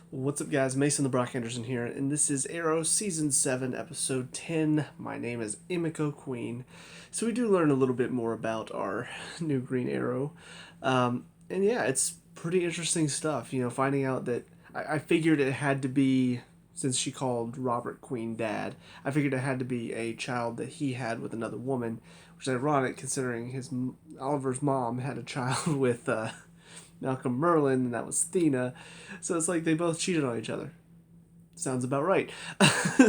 What's up, guys? Mason the Brock Henderson here, and this is Arrow Season 7, Episode 10. My name is Emiko Queen. So, we do learn a little bit more about our new Green Arrow. And yeah, it's pretty interesting stuff. Finding out that I figured it had to be, since she called Robert Queen dad, I figured it had to be a child that he had with another woman, which is ironic considering Oliver's mom had a child with Malcolm Merlin, and that was Thena. So it's like they both cheated on each other. Sounds about right.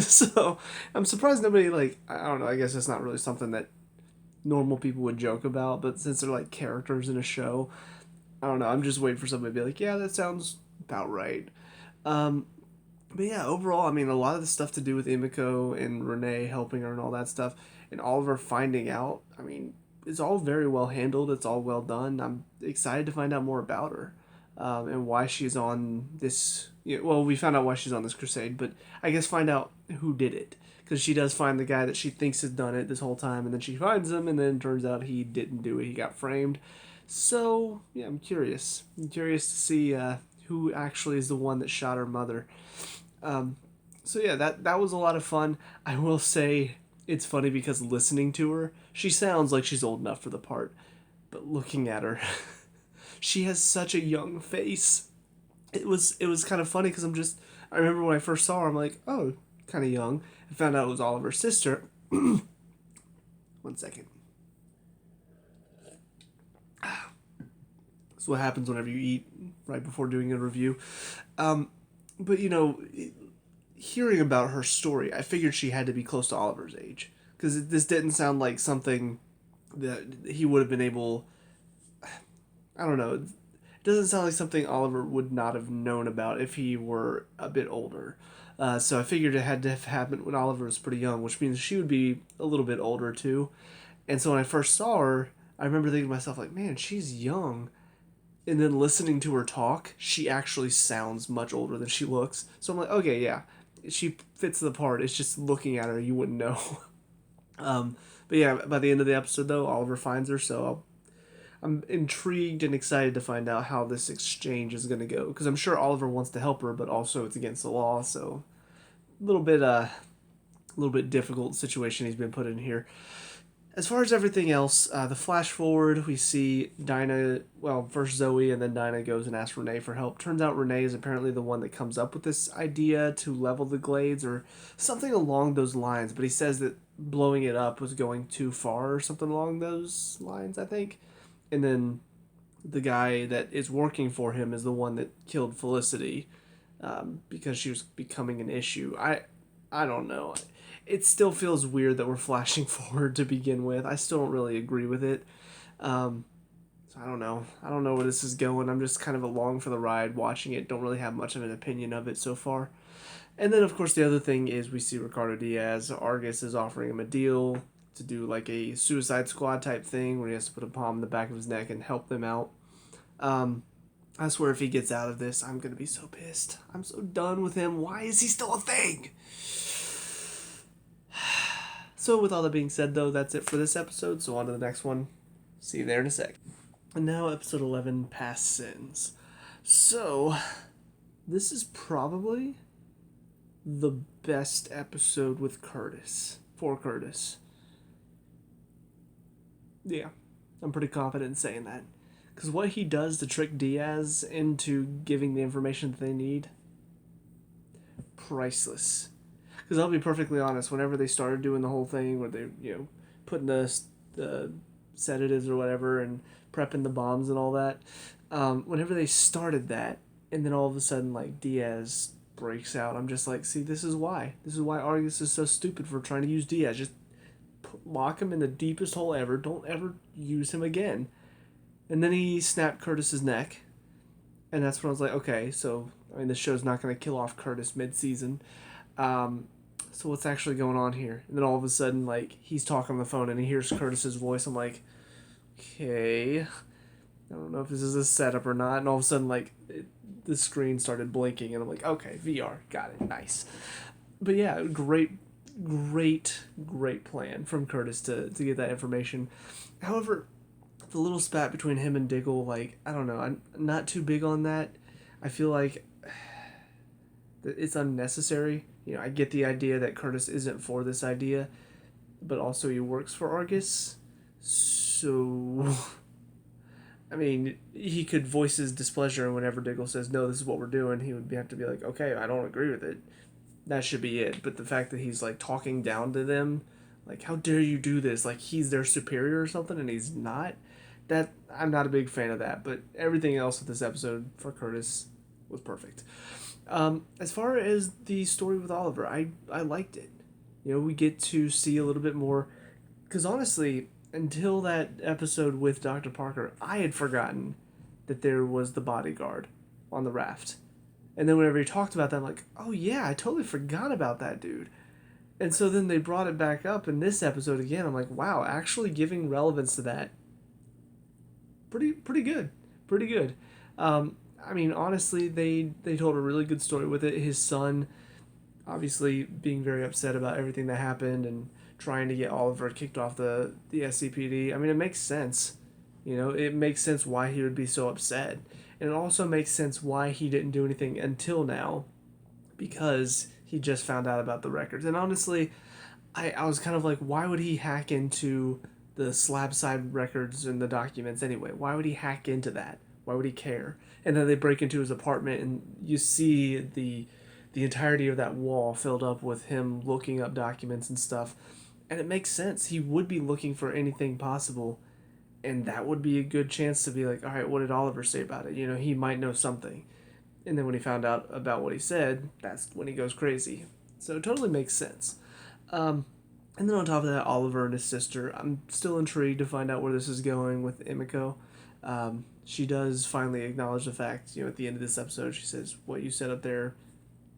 So I'm surprised nobody, I don't know, I guess it's not really something that normal people would joke about, but since they're like characters in a show, I don't know, I'm just waiting for somebody to be like, yeah, that sounds about right. Um, but yeah, overall, I mean, a lot of the stuff to do with Emiko and Renee helping her and all that stuff, and Oliver finding out, I mean, it's all very well handled. It's all well done. I'm excited to find out more about her and why she's on this. Well, we found out why she's on this crusade, but I guess find out who did it. Because she does find the guy that she thinks has done it this whole time, and then she finds him, and then it turns out he didn't do it. He got framed. So, yeah, I'm curious. I'm curious to see who actually is the one that shot her mother. Um, so yeah, that was a lot of fun. I will say it's funny because listening to her, she sounds like she's old enough for the part, but looking at her, she has such a young face. It was kind of funny because I remember when I first saw her, I'm like, oh, kind of young. I found out it was Oliver's sister. 1 second. That's what happens whenever you eat right before doing a review. But hearing about her story, I figured she had to be close to Oliver's age because this didn't sound like something that he would have been able. I don't know. It doesn't sound like something Oliver would not have known about if he were a bit older. So I figured it had to have happened when Oliver was pretty young, which means she would be a little bit older too. And so when I first saw her, I remember thinking to myself, like, man, she's young. And then listening to her talk, she actually sounds much older than she looks. So I'm like, okay, yeah, she fits the part. It's just looking at her, you wouldn't know. um, but yeah, by the end of the episode, though, Oliver finds her, so I'm intrigued and excited to find out how this exchange is going to go. Because I'm sure Oliver wants to help her, but also it's against the law, so a little bit difficult situation he's been put in here. As far as everything else, the flash forward, we see Dinah, well, first Zoe, and then Dinah goes and asks Renee for help. Turns out Renee is apparently the one that comes up with this idea to level the glades or something along those lines, but he says that blowing it up was going too far or something along those lines, I think. And then the guy that is working for him is the one that killed Felicity because she was becoming an issue. I don't know. It still feels weird that we're flashing forward to begin with. I still don't really agree with it. So I don't know. I don't know where this is going. I'm just kind of along for the ride watching it. Don't really have much of an opinion of it so far. And then, of course, the other thing is we see Ricardo Diaz. Argus is offering him a deal to do like a Suicide Squad type thing where he has to put a palm in the back of his neck and help them out. Um, I swear if he gets out of this, I'm going to be so pissed. I'm so done with him. Why is he still a thing? So with all that being said, though, that's it for this episode. So on to the next one. See you there in a sec. And now episode 11, Past Sins. So, this is probably the best episode with Curtis. For Curtis. Yeah, I'm pretty confident in saying that. Because what he does to trick Diaz into giving the information that they need, priceless. Because I'll be perfectly honest, whenever they started doing the whole thing where they, putting the sedatives or whatever and prepping the bombs and all that, whenever they started that, and then all of a sudden, like, Diaz breaks out, I'm just like, see, this is why. This is why Argus is so stupid for trying to use Diaz. Just lock him in the deepest hole ever. Don't ever use him again. And then he snapped Curtis's neck. And that's when I was like, okay, so, I mean, this show's not going to kill off Curtis mid-season. So what's actually going on here? And then all of a sudden, like, he's talking on the phone and he hears Curtis's voice. I'm like, okay, I don't know if this is a setup or not. And all of a sudden, like, the screen started blinking and I'm like, okay, VR, got it, nice. But yeah, great plan from Curtis to get that information. However, the little spat between him and Diggle, like, I don't know, I'm not too big on that. I feel like It's unnecessary. I get the idea that Curtis isn't for this idea, but also he works for Argus. So, I mean, he could voice his displeasure, and whenever Diggle says, no, this is what we're doing, he would have to be like, okay, I don't agree with it. That should be it. But the fact that he's, like, talking down to them, like, how dare you do this? Like, he's their superior or something, and he's not. I'm not a big fan of that, but everything else with this episode for Curtis was perfect. As far as the story with Oliver, I liked it. We get to see a little bit more, because honestly, until that episode with Dr. Parker, I had forgotten that there was the bodyguard on the raft. And then whenever he talked about that, I'm like, oh yeah, I totally forgot about that dude. And so then they brought it back up in this episode again. I'm like, wow, actually giving relevance to that, pretty good, pretty good. I mean, honestly, they told a really good story with it. His son, obviously, being very upset about everything that happened and trying to get Oliver kicked off the SCPD. I mean, it makes sense. It makes sense why he would be so upset. And it also makes sense why he didn't do anything until now, because he just found out about the records. And honestly, I was kind of like, why would he hack into the slab side records and the documents anyway? Why would he hack into that? Why would he care? And then they break into his apartment, and you see the entirety of that wall filled up with him looking up documents and stuff. And it makes sense. He would be looking for anything possible, and that would be a good chance to be like, all right, what did Oliver say about it? He might know something. And then when he found out about what he said, that's when he goes crazy. So it totally makes sense. And then on top of that, Oliver and his sister. I'm still intrigued to find out where this is going with Emiko. She does finally acknowledge the fact, at the end of this episode, she says, what you said up there,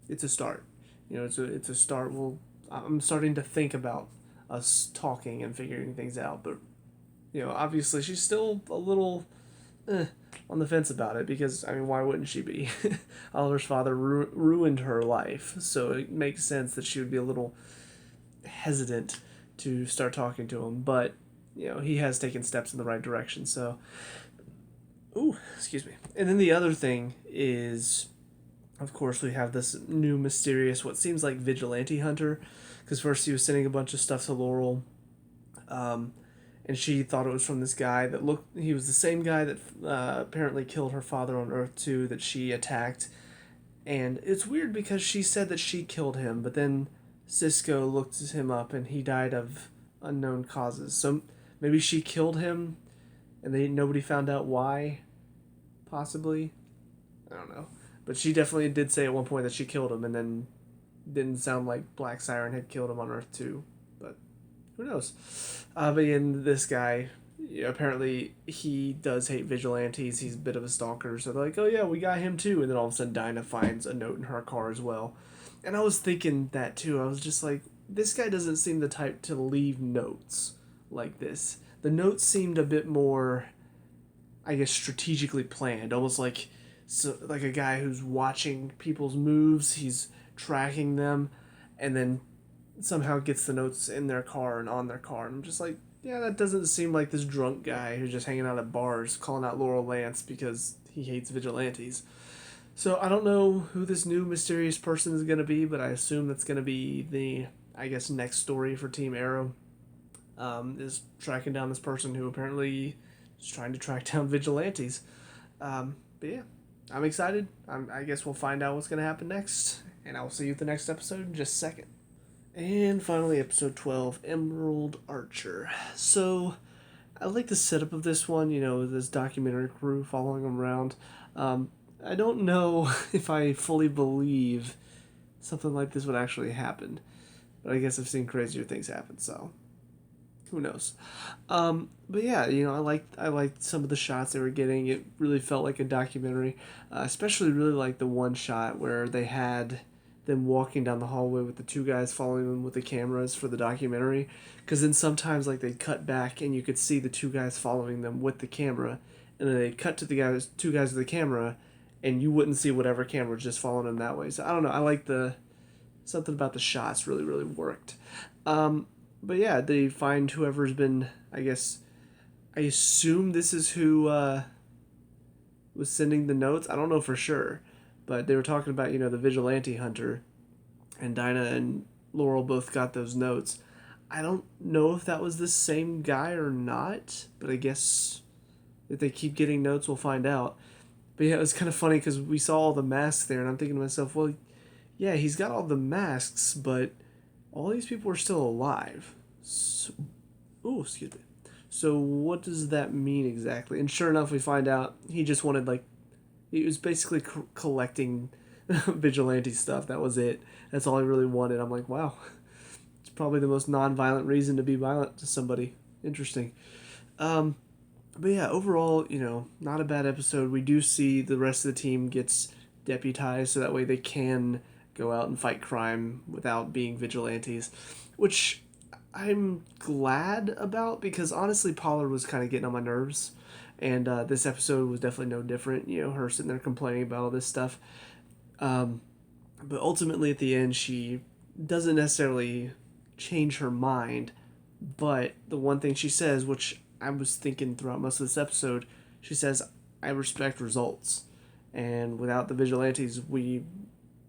it's a start. It's a start. Well, I'm starting to think about us talking and figuring things out. But, obviously she's still a little on the fence about it because, I mean, why wouldn't she be? Oliver's father ruined her life. So it makes sense that she would be a little hesitant to start talking to him. But, he has taken steps in the right direction. So, excuse me. And then the other thing is, of course, we have this new mysterious, what seems like vigilante hunter, because first he was sending a bunch of stuff to Laurel, and she thought it was from this guy that he was the same guy that apparently killed her father on Earth 2 that she attacked, and it's weird because she said that she killed him, but then Cisco looked him up and he died of unknown causes, so maybe she killed him, and nobody found out why, possibly, I don't know. But she definitely did say at one point that she killed him, and then didn't sound like Black Siren had killed him on Earth too. But who knows? But in this guy, apparently he does hate vigilantes. He's a bit of a stalker. So they're like, oh yeah, we got him too. And then all of a sudden Dinah finds a note in her car as well. And I was thinking that too. I was just like, this guy doesn't seem the type to leave notes like this. The notes seemed a bit more, I guess, strategically planned. Almost like a guy who's watching people's moves, he's tracking them, and then somehow gets the notes in their car and on their car. And I'm just like, yeah, that doesn't seem like this drunk guy who's just hanging out at bars calling out Laurel Lance because he hates vigilantes. So I don't know who this new mysterious person is going to be, but I assume that's going to be the, I guess, next story for Team Arrow, is tracking down this person who apparently is trying to track down vigilantes. But yeah, I'm excited. I guess we'll find out what's going to happen next. And I will see you at the next episode in just a second. And finally, episode 12, Emerald Archer. So, I like the setup of this one, this documentary crew following them around. I don't know if I fully believe something like this would actually happen. But I guess I've seen crazier things happen, so who knows. But yeah, I liked some of the shots they were getting. It really felt like a documentary. Especially really like the one shot where they had them walking down the hallway with the two guys following them with the cameras for the documentary. Because then sometimes they'd cut back and you could see the two guys following them with the camera. And then they'd cut to the two guys with the camera, and you wouldn't see whatever camera was just following them that way. So I don't know. I like something about the shots really, really worked. But yeah, they find whoever's been, I assume this is who was sending the notes. I don't know for sure. But they were talking about, the vigilante hunter, and Dinah and Laurel both got those notes. I don't know if that was the same guy or not, but I guess if they keep getting notes, we'll find out. But yeah, it was kind of funny because we saw all the masks there, and I'm thinking to myself, well, yeah, he's got all the masks, but all these people are still alive. So, oh, excuse me. So what does that mean exactly? And sure enough, we find out he just wanted, like, he was basically collecting vigilante stuff. That was it. That's all he really wanted. I'm like, wow, it's probably the most non-violent reason to be violent to somebody. Interesting. Um, but yeah, overall, not a bad episode. We do see the rest of the team gets deputized so that way they can go out and fight crime without being vigilantes, which I'm glad about because honestly, Pollard was kind of getting on my nerves. And this episode was definitely no different. Her sitting there complaining about all this stuff. But ultimately, at the end, she doesn't necessarily change her mind. But the one thing she says, which I was thinking throughout most of this episode, she says, I respect results. And without the vigilantes, we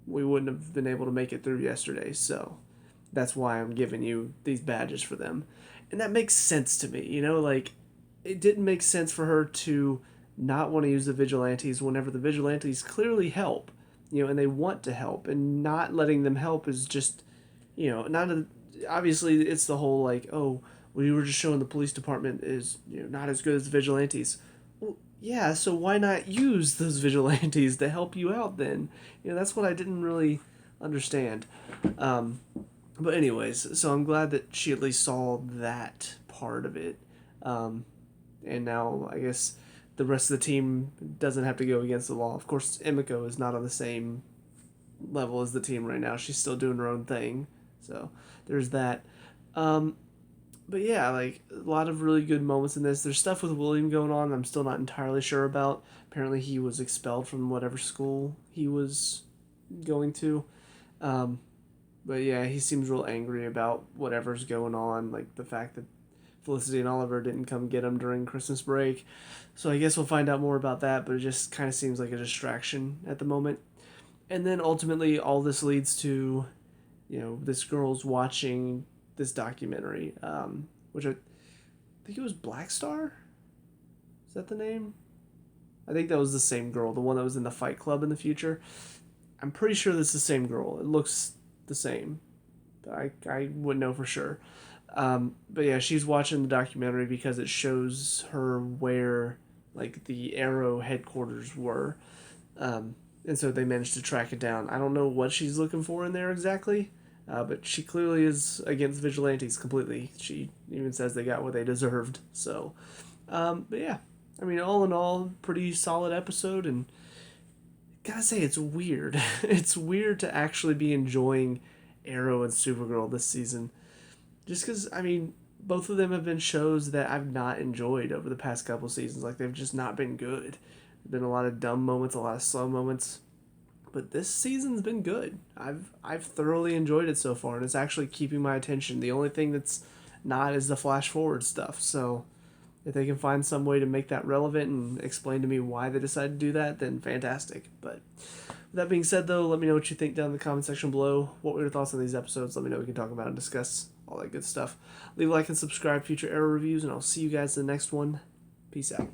wouldn't have been able to make it through yesterday. So that's why I'm giving you these badges for them. And that makes sense to me. Like, it didn't make sense for her to not want to use the vigilantes whenever the vigilantes clearly help, and they want to help, and not letting them help is just, obviously it's the whole like, oh, we were just showing the police department is, not as good as the vigilantes. Well, yeah, so why not use those vigilantes to help you out then? That's what I didn't really understand. But anyways, so I'm glad that she at least saw that part of it. And now I guess the rest of the team doesn't have to go against the law. Of course, Emiko is not on the same level as the team right now. She's still doing her own thing. So there's that. But yeah, like a lot of really good moments in this. There's stuff with William going on I'm still not entirely sure about. Apparently he was expelled from whatever school he was going to. But yeah, he seems real angry about whatever's going on, like the fact that Felicity and Oliver didn't come get him during Christmas break. So I guess we'll find out more about that, but it just kind of seems like a distraction at the moment. And then ultimately all this leads to, this girl's watching this documentary, which I think it was Black Star? Is that the name? I think that was the same girl, the one that was in the Fight Club in the future. I'm pretty sure this is the same girl. It looks the same. But I wouldn't know for sure. But yeah, she's watching the documentary because it shows her where, like, the Arrow headquarters were. And so they managed to track it down. I don't know what she's looking for in there exactly, but she clearly is against vigilantes completely. She even says they got what they deserved. So, but yeah, I mean, all in all, pretty solid episode, and gotta say, it's weird. It's weird to actually be enjoying Arrow and Supergirl this season. Just because, I mean, both of them have been shows that I've not enjoyed over the past couple seasons. Like, they've just not been good. There've been a lot of dumb moments, a lot of slow moments. But this season's been good. I've thoroughly enjoyed it so far, and it's actually keeping my attention. The only thing that's not is the flash forward stuff. So if they can find some way to make that relevant and explain to me why they decided to do that, then fantastic. But with that being said, though, let me know what you think down in the comment section below. What were your thoughts on these episodes? Let me know. We can talk about it and discuss all that good stuff. Leave a like and subscribe for future Arrow reviews, and I'll see you guys in the next one. Peace out.